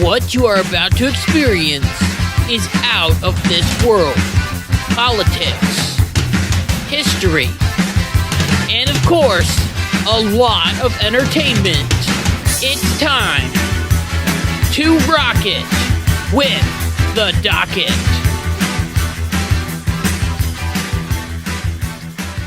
What you are about to experience is out of this world. Politics, history, and of course, a lot of entertainment. It's time to rock it with the Docket.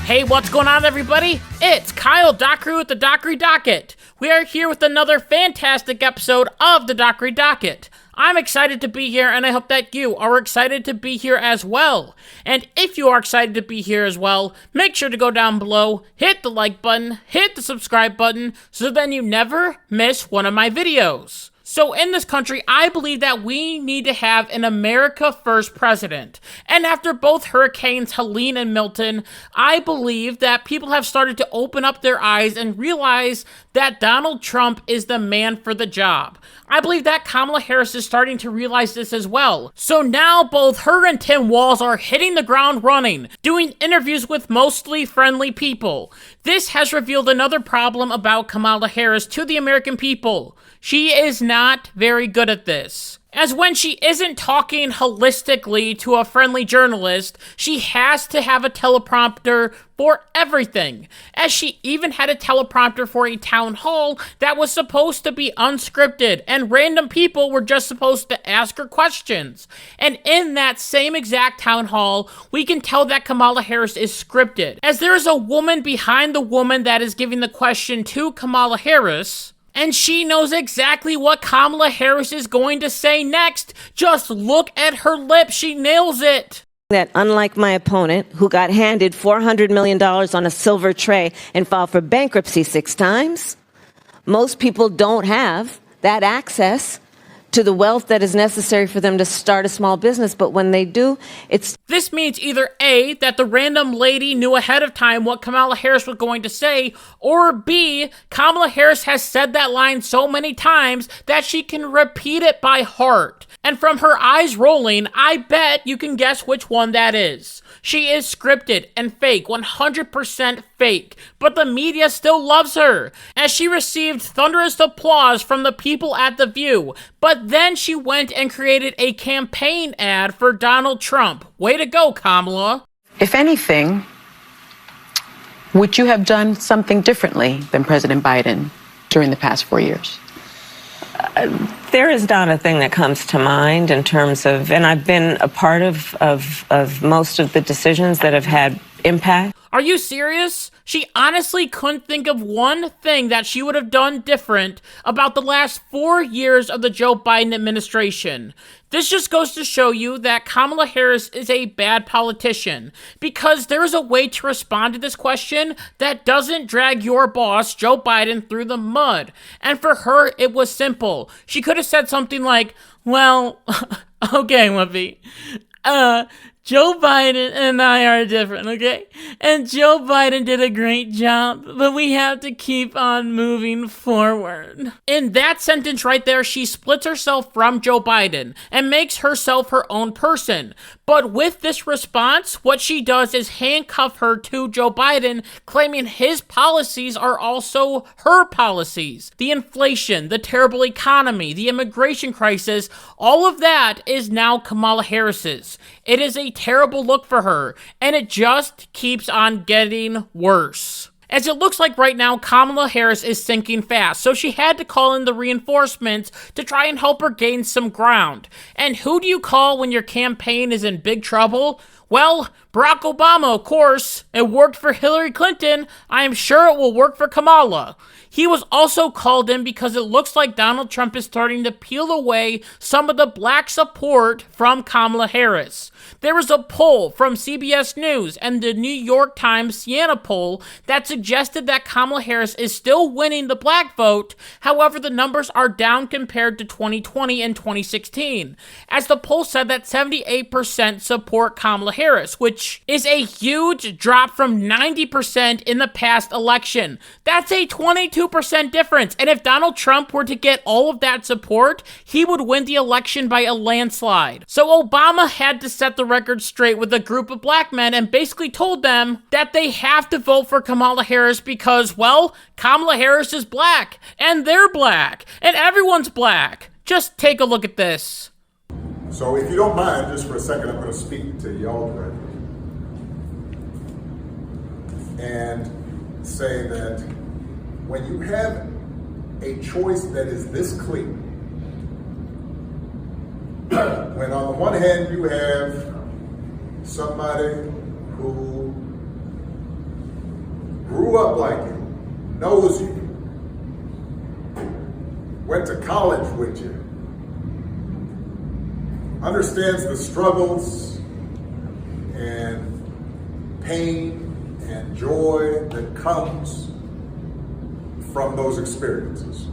Hey, what's going on, everybody? It's Kyle Dockery with the Dockery Docket. We are here with another fantastic episode of the Dockery Docket. I'm excited to be here, and I hope that you are excited to be here as well. And if you are excited to be here as well, make sure to go down below, hit the like button, hit the subscribe button, so then you never miss one of my videos. So in this country, I believe that we need to have an America First president. And after both hurricanes Helene and Milton, I believe that people have started to open up their eyes and realize that Donald Trump is the man for the job. I believe that Kamala Harris is starting to realize this as well. So now both her and Tim Walz are hitting the ground running, doing interviews with mostly friendly people. This has revealed another problem about Kamala Harris to the American people. She is not very good at this. As when she isn't talking holistically to a friendly journalist, she has to have a teleprompter for everything. As she even had a teleprompter for a town hall that was supposed to be unscripted, and random people were just supposed to ask her questions. And in that same exact town hall, we can tell that Kamala Harris is scripted, as there is a woman behind the woman that is giving the question to Kamala Harris, and she knows exactly what Kamala Harris is going to say next. Just look at her lips. She nails it. That unlike my opponent, who got handed $400 million on a silver tray and filed for bankruptcy 6 times, most people don't have that access to the wealth that is necessary for them to start a small business. But when they do, This means either A, that the random lady knew ahead of time what Kamala Harris was going to say, or B, Kamala Harris has said that line so many times that she can repeat it by heart. And from her eyes rolling, I bet you can guess which one that is. She is scripted and fake, 100% fake, but the media still loves her, as she received thunderous applause from the people at The View. But then she went and created a campaign ad for Donald Trump. Way to go, Kamala. If anything, would you have done something differently than President Biden during the past 4 years? There is not a thing that comes to mind in terms of, and I've been a part of most of the decisions that have had impact. Are you serious? She honestly couldn't think of one thing that she would have done different about the last 4 years of the Joe Biden administration. This just goes to show you that Kamala Harris is a bad politician, because there is a way to respond to this question that doesn't drag your boss, Joe Biden, through the mud. And for her, it was simple. She could have said something like, well, okay, Whoopi, Joe Biden and I are different, okay? And Joe Biden did a great job, but we have to keep on moving forward. In that sentence right there, she splits herself from Joe Biden and makes herself her own person. But with this response, what she does is handcuff her to Joe Biden, claiming his policies are also her policies. The inflation, the terrible economy, the immigration crisis, all of that is now Kamala Harris's. It is a terrible look for her, and it just keeps on getting worse. As it looks like right now, Kamala Harris is sinking fast, so she had to call in the reinforcements to try and help her gain some ground. And who do you call when your campaign is in big trouble? Well, Barack Obama, of course. It worked for Hillary Clinton. I am sure it will work for Kamala. He was also called in because it looks like Donald Trump is starting to peel away some of the black support from Kamala Harris. There was a poll from CBS News and the New York Times Siena poll that suggested that Kamala Harris is still winning the black vote. However, the numbers are down compared to 2020 and 2016, as the poll said that 78% support Kamala Harris, which is a huge drop from 90% in the past election. That's a 22% difference, and if Donald Trump were to get all of that support, he would win the election by a landslide. So Obama had to set the record straight with a group of black men and basically told them that they have to vote for Kamala Harris because, well, Kamala Harris is black, and they're black, and everyone's black. Just take a look at this. So if you don't mind, just for a second, I'm going to speak to y'all directly and say that when you have a choice that is this clear, when on the one hand you have somebody who grew up like you, knows you, went to college with you, understands the struggles and pain and joy that comes from those experiences.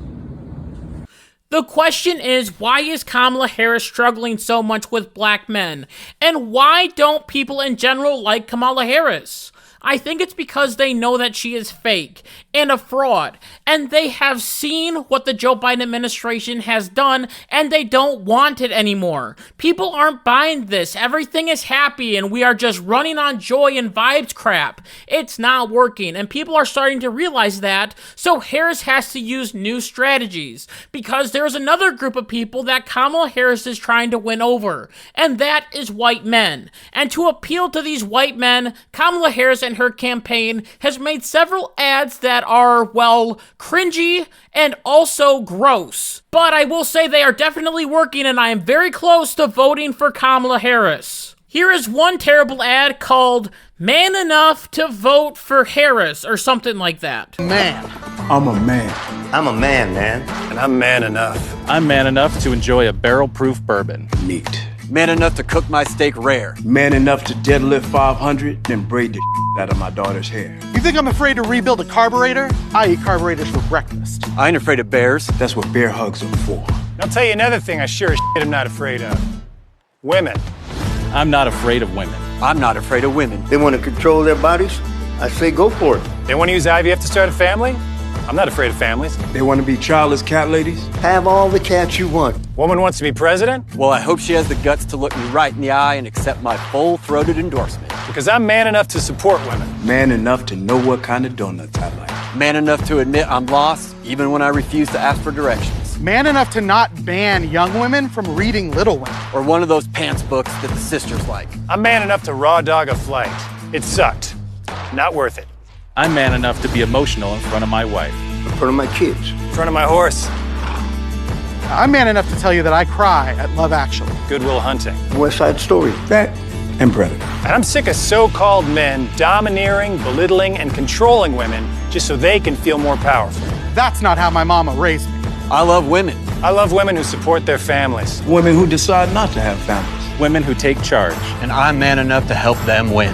The question is, why is Kamala Harris struggling so much with black men? And why don't people in general like Kamala Harris? I think it's because they know that she is fake and a fraud, and they have seen what the Joe Biden administration has done, and they don't want it anymore. People aren't buying this. Everything is happy, and we are just running on joy and vibes crap. It's not working, and people are starting to realize that, so Harris has to use new strategies, because there's another group of people that Kamala Harris is trying to win over, and that is white men. And to appeal to these white men, Kamala Harris and her campaign has made several ads that are, well, cringy and also gross. But I will say they are definitely working, and I am very close to voting for Kamala Harris. Here is one terrible ad called "Man Enough to Vote for Harris" or something like that. Man. I'm a man. I'm a man. And I'm man enough. I'm man enough to enjoy a barrel-proof bourbon. Neat. Man enough to cook my steak rare. Man enough to deadlift 500, then braid the out of my daughter's hair. You think I'm afraid to rebuild a carburetor? I eat carburetors for breakfast. I ain't afraid of bears. That's what bear hugs are for. I'll tell you another thing I sure as shit am not afraid of. Women. I'm not afraid of women. I'm not afraid of women. They want to control their bodies? I say go for it. They want to use IVF to start a family? I'm not afraid of families. They want to be childless cat ladies? Have all the cats you want. Woman wants to be president? Well, I hope she has the guts to look me right in the eye and accept my full-throated endorsement. Because I'm man enough to support women. Man enough to know what kind of donuts I like. Man enough to admit I'm lost, even when I refuse to ask for directions. Man enough to not ban young women from reading Little Women. Or one of those pants books that the sisters like. I'm man enough to raw dog a flight. It sucked. Not worth it. I'm man enough to be emotional in front of my wife. In front of my kids. In front of my horse. I'm man enough to tell you that I cry at Love Actually. Good Will Hunting. West Side Story. That and Predator. And I'm sick of so-called men domineering, belittling, and controlling women just so they can feel more powerful. That's not how my mama raised me. I love women. I love women who support their families. Women who decide not to have families. Women who take charge. And I'm man enough to help them win.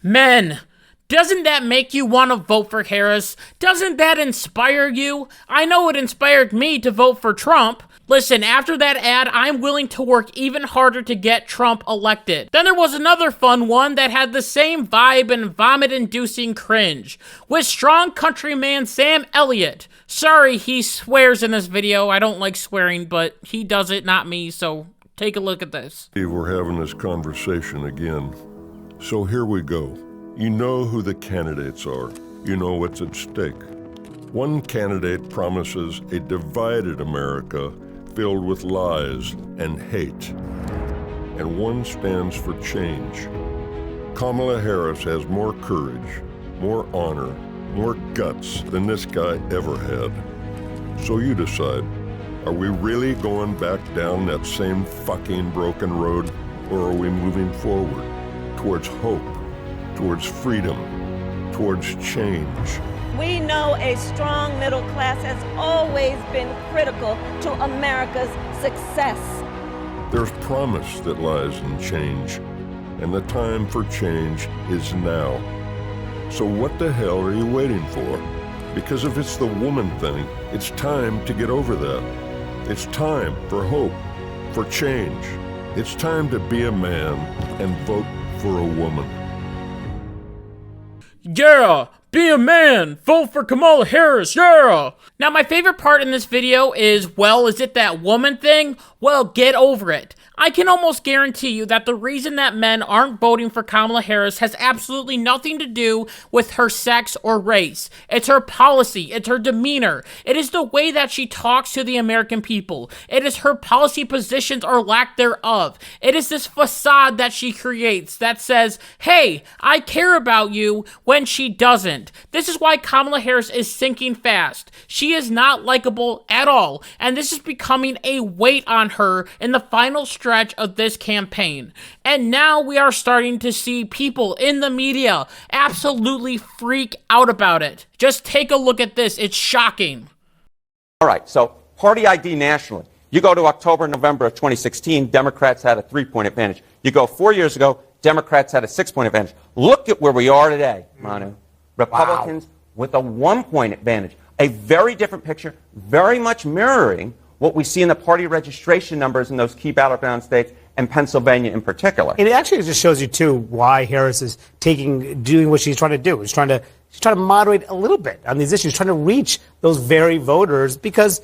Men. Doesn't that make you want to vote for Harris? Doesn't that inspire you? I know it inspired me to vote for Trump. Listen, after that ad, I'm willing to work even harder to get Trump elected. Then there was another fun one that had the same vibe and vomit-inducing cringe, with strong countryman Sam Elliott. Sorry, he swears in this video. I don't like swearing, but he does it, not me, so take a look at this. We're having this conversation again. So here we go. You know who the candidates are. You know what's at stake. One candidate promises a divided America filled with lies and hate. And one stands for change. Kamala Harris has more courage, more honor, more guts than this guy ever had. So you decide, are we really going back down that same fucking broken road, or are we moving forward towards hope, towards freedom, towards change? We know a strong middle class has always been critical to America's success. There's promise that lies in change, and the time for change is now. So what the hell are you waiting for? Because if it's the woman thing, it's time to get over that. It's time for hope, for change. It's time to be a man and vote for a woman. Yeah, Be a man! Vote for Kamala Harris, yeah! Now, my favorite part in this video is, well, is it that woman thing? Well, get over it. I can almost guarantee you that the reason that men aren't voting for Kamala Harris has absolutely nothing to do with her sex or race. It's her policy. It's her demeanor. It is the way that she talks to the American people. It is her policy positions or lack thereof. It is this facade that she creates that says, hey, I care about you, when she doesn't. This is why Kamala Harris is sinking fast. She is not likable at all, and this is becoming a weight on her in the final stretch of this campaign. And now we are starting to see people in the media absolutely freak out about it. Just take a look at this. It's shocking. All right, so party ID nationally. You go to October, November of 2016, Democrats had a 3-point advantage. You go 4 years ago, Democrats had a 6-point advantage. Look at where we are today, Manu. Republicans with a 1-point advantage. A very different picture, very much mirroring what we see in the party registration numbers in those key battleground states, and Pennsylvania in particular. It actually just shows you, too, why Harris is doing what she's trying to do. She's trying to moderate a little bit on these issues, trying to reach those very voters, because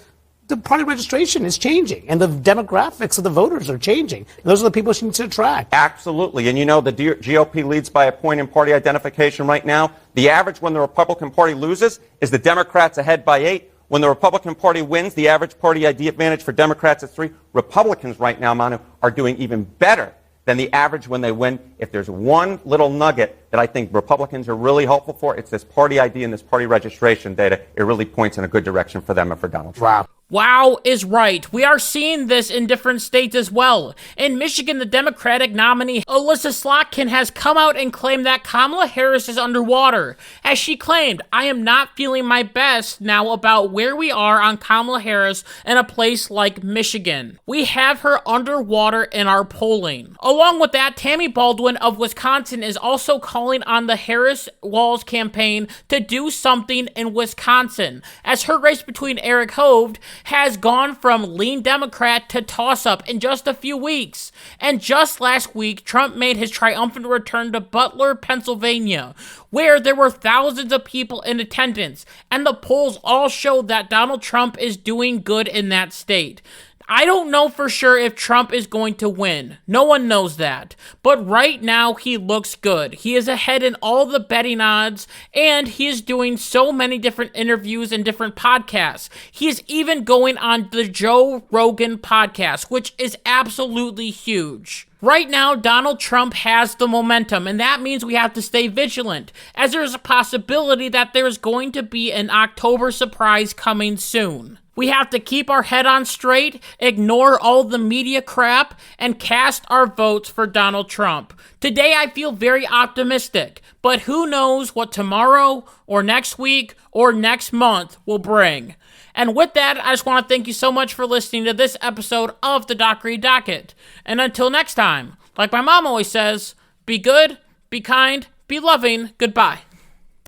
the party registration is changing, and the demographics of the voters are changing. And those are the people she needs to attract. Absolutely. And you know, the GOP leads by a point in party identification right now. The average when the Republican Party loses is the Democrats ahead by 8. When the Republican Party wins, the average party ID advantage for Democrats is 3. Republicans right now, Manu, are doing even better than the average when they win. If there's one little nugget that I think Republicans are really hopeful for, it's this party ID and this party registration data. It really points in a good direction for them and for Donald Trump. Wow. Wow is right. We are seeing this in different states as well. In Michigan, the Democratic nominee, Alyssa Slotkin, has come out and claimed that Kamala Harris is underwater. As she claimed, I am not feeling my best now about where we are on Kamala Harris in a place like Michigan. We have her underwater in our polling. Along with that, Tammy Baldwin of Wisconsin is also calling on the Harris-Walz campaign to do something in Wisconsin, as her race between Eric Hovde has gone from lean Democrat to toss-up in just a few weeks. And just last week, Trump made his triumphant return to Butler, Pennsylvania, where there were thousands of people in attendance, and the polls all showed that Donald Trump is doing good in that state. I don't know for sure if Trump is going to win. No one knows that. But right now, he looks good. He is ahead in all the betting odds, and he is doing so many different interviews and different podcasts. He is even going on the Joe Rogan podcast, which is absolutely huge. Right now, Donald Trump has the momentum, and that means we have to stay vigilant, as there is a possibility that there is going to be an October surprise coming soon. We have to keep our head on straight, ignore all the media crap, and cast our votes for Donald Trump. Today, I feel very optimistic, but who knows what tomorrow, or next week, or next month will bring. And with that, I just want to thank you so much for listening to this episode of the Dockery Docket. And until next time, like my mom always says, be good, be kind, be loving, goodbye.